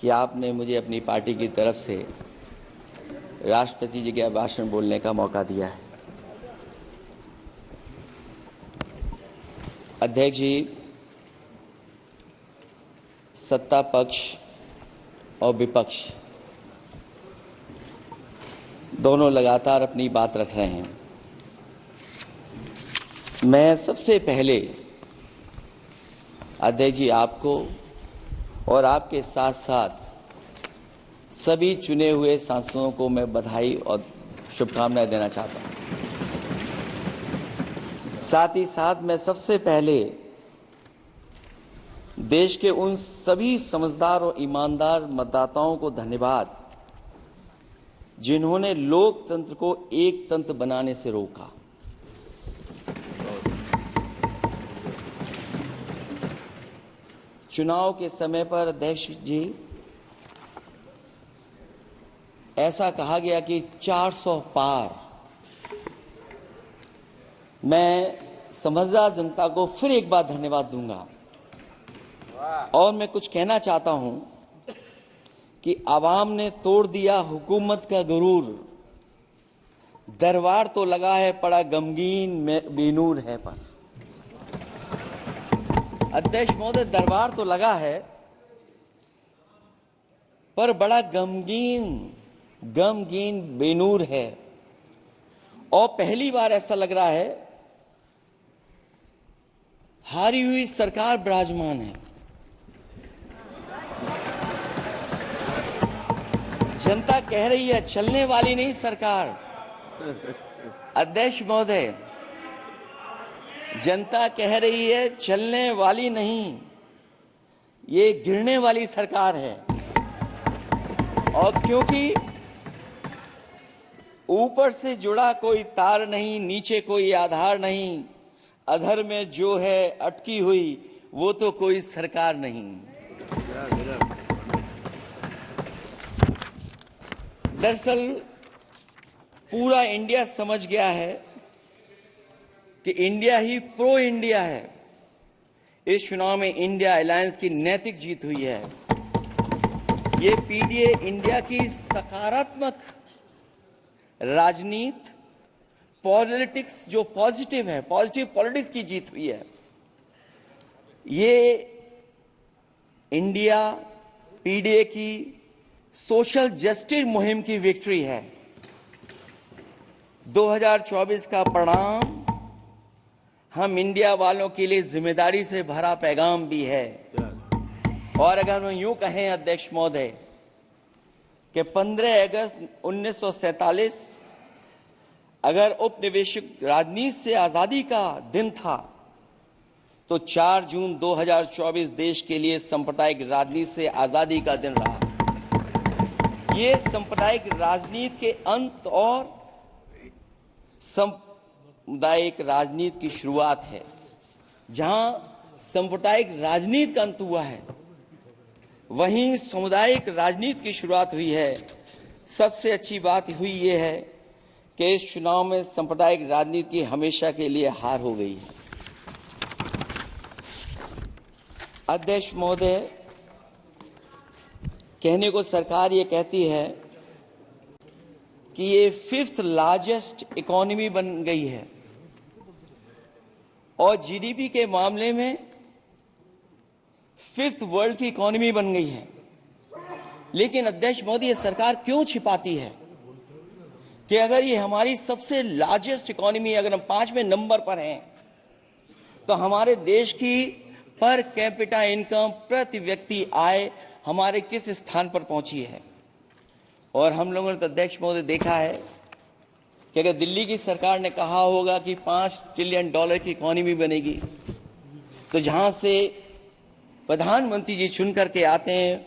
कि आपने मुझे अपनी पार्टी की तरफ से राष्ट्रपति जी के भाषण बोलने का मौका दिया है। अध्यक्ष जी, सत्ता पक्ष और विपक्ष दोनों लगातार अपनी बात रख रहे हैं। मैं सबसे पहले अध्यक्ष जी आपको और आपके साथ साथ सभी चुने हुए सांसदों को मैं बधाई और शुभकामनाएं देना चाहता हूं। साथ ही साथ मैं सबसे पहले देश के उन सभी समझदार और ईमानदार मतदाताओं को धन्यवाद जिन्होंने लोकतंत्र को एक तंत्र बनाने से रोका। चुनाव के समय पर अध्यक्ष जी ऐसा कहा गया कि 400 पार। मैं समझदार जनता को फिर एक बार धन्यवाद दूंगा और मैं कुछ कहना चाहता हूं कि आवाम ने तोड़ दिया हुकूमत का गुरूर, दरबार तो लगा है पड़ा गमगीन में बेनूर है पर। अध्यक्ष महोदय, दरबार तो लगा है पर बड़ा गमगीन बेनूर है और पहली बार ऐसा लग रहा है हारी हुई सरकार विराजमान है। जनता कह रही है चलने वाली नहीं सरकार। अध्यक्ष महोदय, जनता कह रही है चलने वाली नहीं, ये गिरने वाली सरकार है। और क्योंकि ऊपर से जुड़ा कोई तार नहीं, नीचे कोई आधार नहीं, अधर में जो है अटकी हुई वो तो कोई सरकार नहीं। दरअसल पूरा इंडिया समझ गया है कि इंडिया ही प्रो इंडिया है। इस चुनाव में इंडिया अलायंस की नैतिक जीत हुई है। ये पीडीए इंडिया की सकारात्मक राजनीति, पॉलिटिक्स जो पॉजिटिव है, पॉजिटिव पॉलिटिक्स की जीत हुई है। ये इंडिया पीडीए की सोशल जस्टिस मुहिम की विक्ट्री है। 2024 का परिणाम हम इंडिया वालों के लिए जिम्मेदारी से भरा पैगाम भी है। और अगर हम यूं कहें अध्यक्ष महोदय कि 15 अगस्त 1947 अगर उपनिवेशिक राजनीति से आजादी का दिन था तो 4 जून 2024 देश के लिए सांप्रदायिक राजनीति से आजादी का दिन रहा। ये सांप्रदायिक राजनीति के अंत और सामुदायिक राजनीति की शुरुआत है। जहां सांप्रदायिक राजनीति का अंत हुआ है वहीं सामुदायिक राजनीति की शुरुआत हुई है। सबसे अच्छी बात हुई ये है कि इस चुनाव में सांप्रदायिक राजनीति की हमेशा के लिए हार हो गई है। अध्यक्ष महोदय, कहने को सरकार ये कहती है कि ये 5th लार्जेस्ट इकोनॉमी बन गई है और जीडीपी के मामले में 5th वर्ल्ड की इकोनॉमी बन गई है। लेकिन अध्यक्ष मोदी, ये सरकार क्यों छिपाती है कि अगर ये हमारी सबसे लार्जेस्ट इकोनॉमी, अगर हम 5वें नंबर पर हैं, तो हमारे देश की पर कैपिटा इनकम, प्रति व्यक्ति आय हमारे किस स्थान पर पहुंची है। और हम लोगों ने तो अध्यक्ष महोदय देखा है कि अगर दिल्ली की सरकार ने कहा होगा कि $5 ट्रिलियन की इकोनॉमी बनेगी, तो जहां से प्रधानमंत्री जी चुन करके आते हैं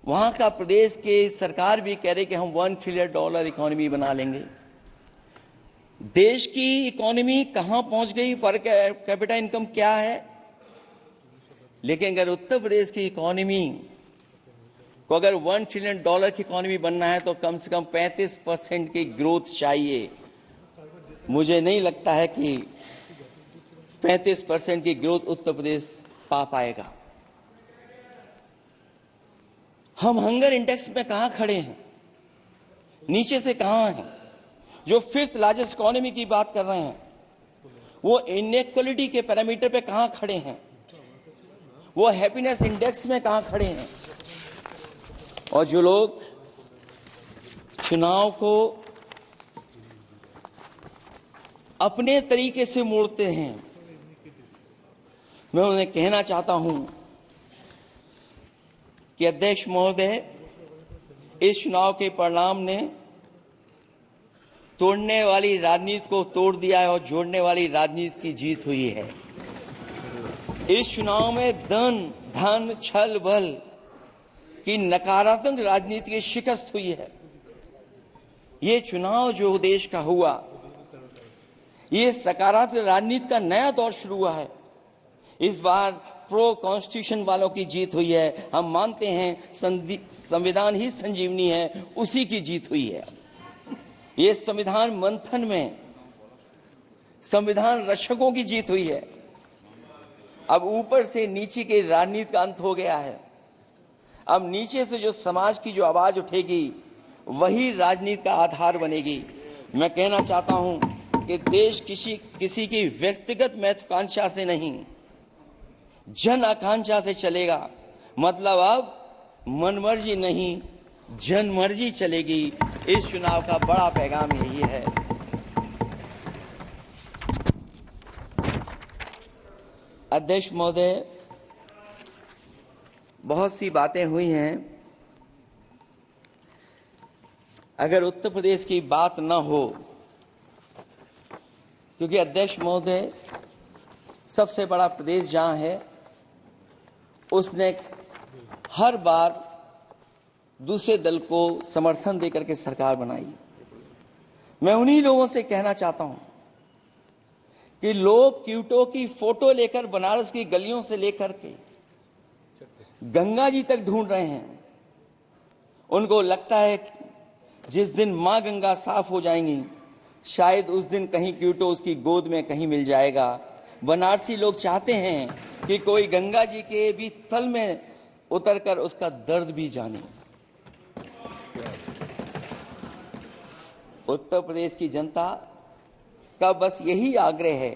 वहां का प्रदेश के सरकार भी कह रहे कि हम $1 ट्रिलियन इकोनॉमी बना लेंगे। देश की इकोनॉमी कहां पहुंच गई, पर कैपिटा इनकम क्या है। लेकिन अगर उत्तर प्रदेश की इकोनॉमी को अगर $1 ट्रिलियन की इकोनॉमी बनना है तो कम से कम 35% की ग्रोथ चाहिए। मुझे नहीं लगता है कि 35% की ग्रोथ उत्तर प्रदेश पा पाएगा। हम हंगर इंडेक्स में कहां खड़े हैं, नीचे से कहां हैं। जो 5th लार्जेस्ट इकोनॉमी की बात कर रहे हैं वो इनइक्वालिटी के पैरामीटर पे कहां खड़े हैं, वो हैप्पीनेस इंडेक्स में कहां खड़े हैं। और जो लोग चुनाव को अपने तरीके से मोड़ते हैं, मैं उन्हें कहना चाहता हूं कि अध्यक्ष महोदय, इस चुनाव के परिणाम ने तोड़ने वाली राजनीति को तोड़ दिया है और जोड़ने वाली राजनीति की जीत हुई है। इस चुनाव में धन छल बल की नकारात्मक राजनीति की शिकस्त हुई है। ये चुनाव जो देश का हुआ, ये सकारात्मक राजनीति का नया दौर शुरू हुआ है। इस बार प्रो कॉन्स्टिट्यूशन वालों की जीत हुई है। हम मानते हैं संविधान ही संजीवनी है, उसी की जीत हुई है। ये संविधान मंथन में संविधान रक्षकों की जीत हुई है। अब ऊपर से नीचे की राजनीति का अंत हो गया है। अब नीचे से जो समाज की जो आवाज उठेगी वही राजनीति का आधार बनेगी। मैं कहना चाहता हूं कि देश किसी की व्यक्तिगत महत्वाकांक्षा से नहीं, जन आकांक्षा से चलेगा। मतलब अब मनमर्जी नहीं, जनमर्जी चलेगी। इस चुनाव का बड़ा पैगाम यही है। अध्यक्ष महोदय, बहुत सी बातें हुई हैं। अगर उत्तर प्रदेश की बात न हो, क्योंकि अध्यक्ष महोदय सबसे बड़ा प्रदेश जहां है, उसने हर बार दूसरे दल को समर्थन देकर के सरकार बनाई। मैं उन्हीं लोगों से कहना चाहता हूं कि लोग क्यूटो की फोटो लेकर बनारस की गलियों से लेकर के गंगा जी तक ढूंढ रहे हैं। उनको लगता है जिस दिन मां गंगा साफ हो जाएंगी, शायद उस दिन कहीं क्यूटो उसकी गोद में कहीं मिल जाएगा। बनारसी लोग चाहते हैं कि कोई गंगा जी के भी तल में उतरकर उसका दर्द भी जाने। उत्तर प्रदेश की जनता का बस यही आग्रह है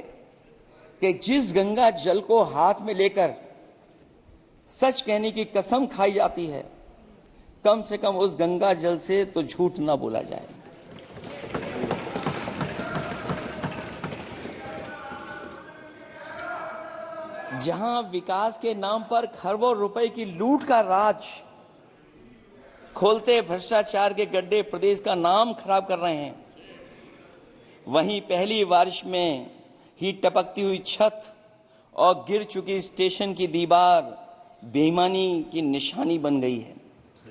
कि जिस गंगा जल को हाथ में लेकर सच कहने की कसम खाई जाती है, कम से कम उस गंगा जल से तो झूठ ना बोला जाए। जहां विकास के नाम पर खरबों रुपए की लूट का राज खोलते भ्रष्टाचार के गड्ढे प्रदेश का नाम खराब कर रहे हैं, वहीं पहली बारिश में ही टपकती हुई छत और गिर चुकी स्टेशन की दीवार बेईमानी की निशानी बन गई है।